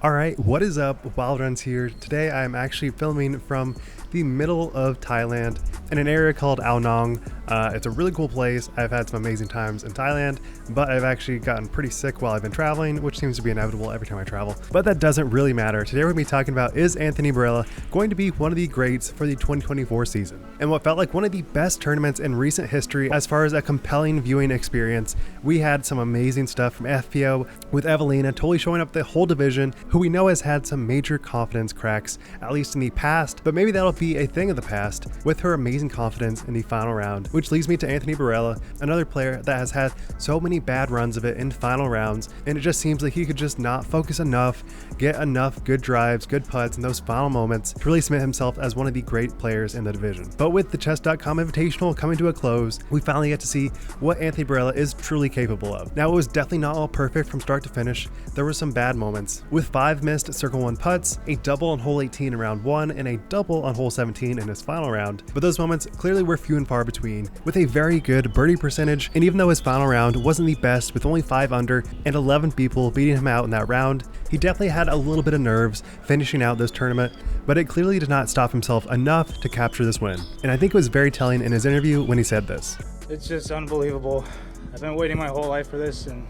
Alright, what is up? Wild Runs here. Today I am actually filming from the middle of Thailand in an area called Ao Nang. It's a really cool place. I've had some amazing times in Thailand, but I've actually gotten pretty sick while I've been traveling, which seems to be inevitable every time I travel. But that doesn't really matter. Today we're going to be talking about, is Anthony Barela going to be one of the greats for the 2024 season? And what felt like one of the best tournaments in recent history as far as a compelling viewing experience. We had some amazing stuff from FPO with Evelina totally showing up the whole division, who we know has had some major confidence cracks, at least in the past, but maybe that'll be a thing of the past with her amazing confidence in the final round, which leads me to Anthony Barela, another player that has had so many bad runs of it in final rounds, and it just seems like he could just not focus enough, get enough good drives, good putts in those final moments to really cement himself as one of the great players in the division. But with the chess.com Invitational coming to a close, we finally get to see what Anthony Barela is truly capable of. Now, it was definitely not all perfect from start to finish. There were some bad moments, with 5 missed circle 1 putts, a double on hole 18 in round 1, and a double on hole 17 in his final round. But those moments clearly were few and far between, with a very good birdie percentage. And even though his final round wasn't the best, with only 5 under and 11 people beating him out in that round, he definitely had a little bit of nerves finishing out this tournament, but it clearly did not stop himself enough to capture this win. And I think it was very telling in his interview when he said this. It's just unbelievable. I've been waiting my whole life for this, and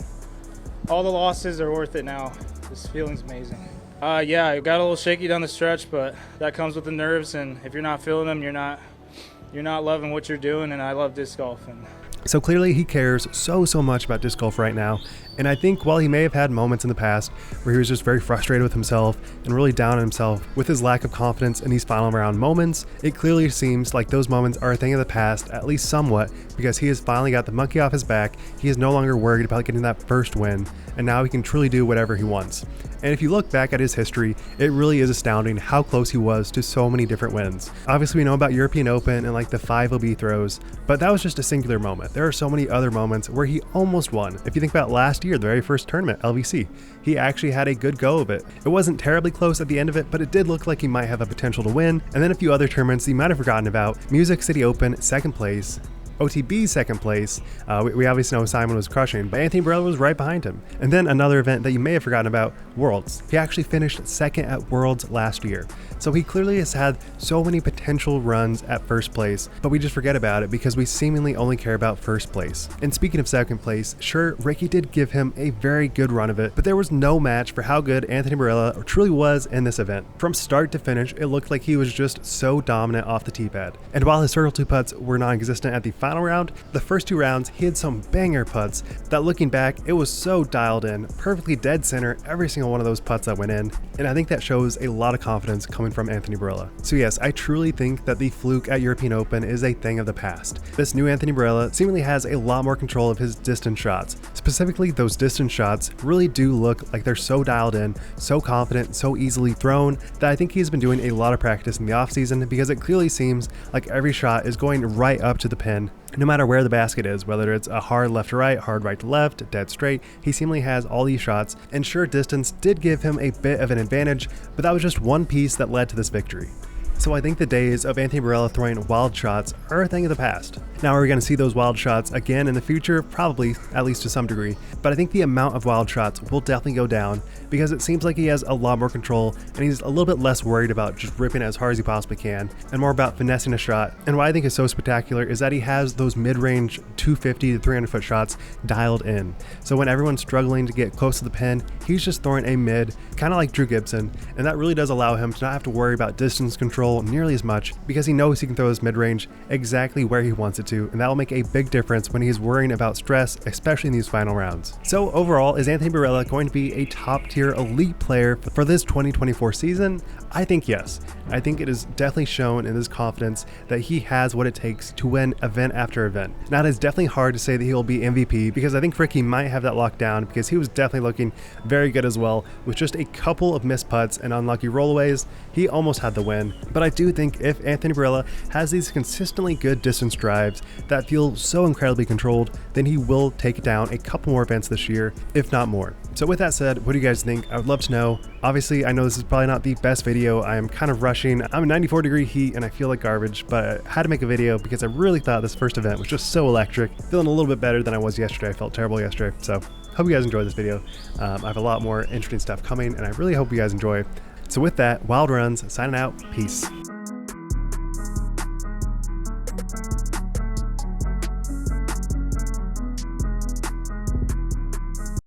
all the losses are worth it now. This feeling's amazing. Yeah, I got a little shaky down the stretch, but that comes with the nerves, and if you're not feeling them, you're not loving what you're doing, and I love disc golf. So clearly he cares so much about disc golf right now, and I think while he may have had moments in the past where he was just very frustrated with himself and really down on himself with his lack of confidence in these final round moments, it clearly seems like those moments are a thing of the past, at least somewhat, because he has finally got the monkey off his back. He is no longer worried about getting that first win, and now he can truly do whatever he wants. And if you look back at his history, it really is astounding how close he was to so many different wins. Obviously, we know about European Open and like the 5 OB throws, but that was just a singular moment. There are so many other moments where he almost won. If you think about last year, the very first tournament, LVC, he actually had a good go of it. It wasn't terribly close at the end of it, but it did look like he might have a potential to win. And then a few other tournaments you might have forgotten about. Music City Open, 2nd place. OTB 2nd place. We obviously know Simon was crushing, but Anthony Barela was right behind him. And then another event that you may have forgotten about, Worlds. He actually finished 2nd at Worlds last year. So he clearly has had so many potential runs at first place, but we just forget about it because we seemingly only care about first place. And speaking of 2nd place, sure, Ricky did give him a very good run of it, but there was no match for how good Anthony Barela truly was in this event. From start to finish, it looked like he was just so dominant off the tee pad. And while his circle 2 putts were non-existent at the final round, the first 2 rounds he had some banger putts that, looking back, it was so dialed in, perfectly dead center every single one of those putts that went in, and I think that shows a lot of confidence coming from Anthony Barela. So yes, I truly think that the fluke at European Open is a thing of the past. This new Anthony Barela seemingly has a lot more control of his distance shots. Specifically, those distance shots really do look like they're so dialed in, so confident, so easily thrown, that I think he's been doing a lot of practice in the offseason, because it clearly seems like every shot is going right up to the pin. No matter where the basket is, whether it's a hard left to right, hard right to left, dead straight, he seemingly has all these shots, and sure, distance did give him a bit of an advantage, but that was just one piece that led to this victory. So I think the days of Anthony Barela throwing wild shots are a thing of the past. Now, are we going to see those wild shots again in the future? Probably, at least to some degree. But I think the amount of wild shots will definitely go down, because it seems like he has a lot more control and he's a little bit less worried about just ripping as hard as he possibly can and more about finessing a shot. And what I think is so spectacular is that he has those mid-range 250 to 300 foot shots dialed in. So when everyone's struggling to get close to the pin, he's just throwing a mid, kind of like Drew Gibson, and that really does allow him to not have to worry about distance control nearly as much, because he knows he can throw his mid-range exactly where he wants it to, and that will make a big difference when he's worrying about stress, especially in these final rounds. So overall, is Anthony Barela going to be a top-tier elite player for this 2024 season? I think yes. I think it is definitely shown in his confidence that he has what it takes to win event after event. Now, it is definitely hard to say that he'll be MVP, because I think Ricky might have that locked down, because he was definitely looking very good as well. With just a couple of missed putts and unlucky rollaways, he almost had the win. But I do think if Anthony Barela has these consistently good distance drives that feel so incredibly controlled, then he will take down a couple more events this year, if not more. So with that said, what do you guys think? I would love to know. Obviously, I know this is probably not the best video. I am kind of rushing. I'm in 94-degree heat and I feel like garbage, but I had to make a video because I really thought this first event was just so electric. Feeling a little bit better than I was yesterday. I felt terrible yesterday. So Hope you guys enjoyed this video. I have a lot more interesting stuff coming, and I really hope you guys enjoy. So with that, Wild Runs signing out. Peace.